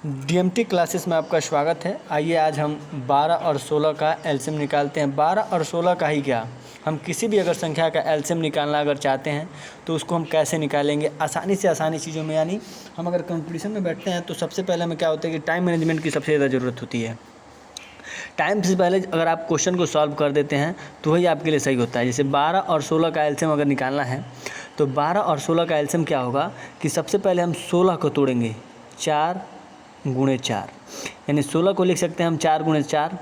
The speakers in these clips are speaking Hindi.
डीएमटी क्लासेस में आपका स्वागत है। आइए आज हम 12 और 16 का एलसीएम निकालते हैं। 12 और 16 का ही क्या, हम किसी भी अगर संख्या का एलसीएम निकालना अगर चाहते हैं तो उसको हम कैसे निकालेंगे आसानी से आसानी चीज़ों में। यानी हम अगर कंपटीशन में बैठते हैं तो सबसे पहले हमें क्या होता है कि टाइम मैनेजमेंट की सबसे ज़्यादा ज़रूरत होती है। टाइम से पहले अगर आप क्वेश्चन को सॉल्व कर देते हैं तो वही आपके लिए सही होता है। जैसे 12 और 16 का एलसीएम अगर निकालना है तो 12 और 16 का एलसीएम क्या होगा कि सबसे पहले हम 16 को तोड़ेंगे 4 गुणे 4, यानी 16 को लिख सकते हैं हम 4 गुणे 4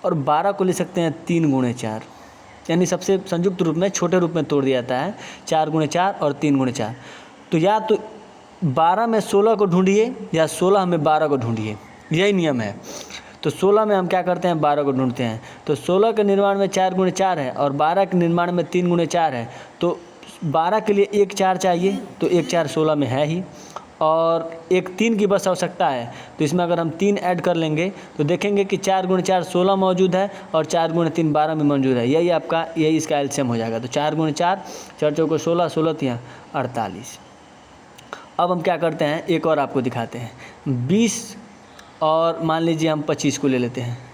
और 12 को लिख सकते हैं 3 गुणे 4, यानी सबसे संयुक्त रूप में छोटे रूप में तोड़ दिया जाता है 4 गुणे 4 और 3 गुणे 4। तो या तो 12 में 16 को ढूंढिए या 16 में 12 को ढूंढिए, यही नियम है। तो 16 में हम क्या करते हैं 12 को ढूंढते हैं। तो 16 के निर्माण में 4 गुणे 4 है और 12 के निर्माण में 3 गुणे 4 है। तो 12 के लिए एक 4 चाहिए, तो एक 4 16 में है ही, और एक 3 की बस आवश्यकता है। तो इसमें अगर हम 3 ऐड कर लेंगे तो देखेंगे कि 4 गुणे 4 16 मौजूद है और 4 गुणे 3 12 में मौजूद है। यही इसका एलसीएम हो जाएगा। तो 4 गुणे 4 4 चौको 16 16 तिया 48। अब हम क्या करते हैं, एक और आपको दिखाते हैं। 20 और मान लीजिए हम 25 को ले लेते हैं।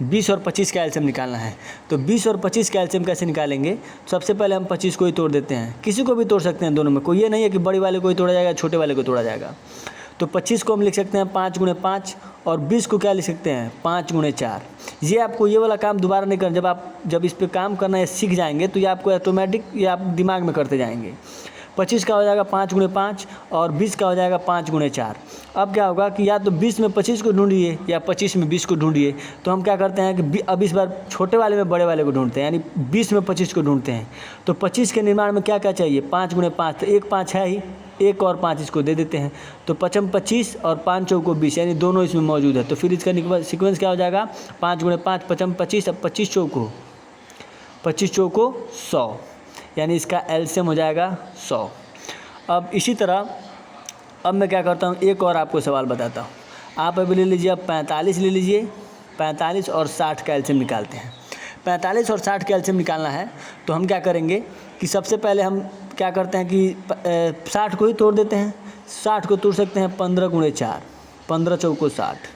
20 और 25 का एलसीएम निकालना है। तो 20 और 25 का एलसीएम कैसे निकालेंगे, सबसे पहले हम 25 को ही तोड़ देते हैं। किसी को भी तोड़ सकते हैं, दोनों में कोई ये नहीं है कि बड़ी वाले को ही तोड़ा जाएगा छोटे वाले को तोड़ा जाएगा। तो 25 को हम लिख सकते हैं 5 गुणे 5 और 20 को क्या लिख सकते हैं 5 गुणे 4। ये आपको ये वाला काम दोबारा नहीं करना। जब इस पर काम करना सीख जाएंगे तो ये आपको ऑटोमेटिक ये आप दिमाग में करते जाएंगे। 25 का हो जाएगा 5 गुणे 5 और 20 का हो जाएगा 5 गुणे 4। अब क्या होगा कि या तो 20 में 25 को ढूंढिए या 25 में 20 को ढूंढिए। तो हम क्या करते हैं कि अब इस बार छोटे वाले में बड़े वाले को ढूंढते हैं, यानी 20 में 25 को ढूंढते हैं। तो 25 के निर्माण में क्या क्या चाहिए 5 गुणे 5, तो एक 5 है ही, एक और 5 इसको दे देते हैं। तो 5 25 और 5 चौको 20, यानी दोनों इसमें मौजूद है। तो फिर इसका सीक्वेंस क्या हो जाएगा 5 गुणे 5 5 25, अब 25 चौको 100, यानी इसका एलसीएम हो जाएगा 100। अब इसी तरह अब मैं क्या करता हूँ, एक और आपको सवाल बताता हूँ। आप अभी ले लीजिए, अब 45 ले लीजिए। 45 और 60 का एलसीएम निकालते हैं। 45 और 60 का एलसीएम निकालना है तो हम क्या करेंगे कि सबसे पहले हम क्या करते हैं कि 60 को ही तोड़ देते हैं। 60 को तोड़ सकते हैं 15 गुणे 4, 15 चौको 60।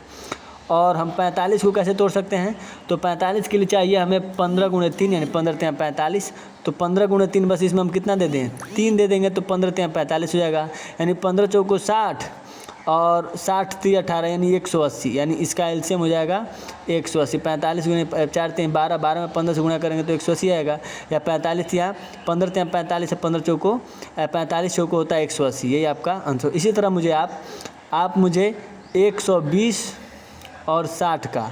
और हम 45 को कैसे तोड़ सकते हैं, तो 45 के लिए चाहिए हमें 15 गुणे 3, यानी 15 तिया 45। तो 15 गुणे 3 बस इसमें हम कितना दे दें 3 दे देंगे, तो 15 तिया 45 हो जाएगा। यानी 15 चौको 60 और 60 3 18, यानी 180, यानी इसका एलसीएम हो जाएगा 180। 45 गुणे 4 3 12, 12 में 15 से गुणा करेंगे तो 180 आएगा। या 45 तिया 15 तिया 45 है, 15 चौको 45 चौको होता है 180। यही आपका आंसर। इसी तरह मुझे आप मुझे 120 और 60 का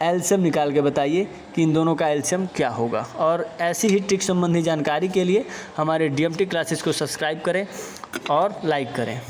एलसीएम निकाल के बताइए कि इन दोनों का एलसीएम क्या होगा। और ऐसी ही ट्रिक संबंधी जानकारी के लिए हमारे डीएमटी क्लासेस को सब्सक्राइब करें और लाइक करें।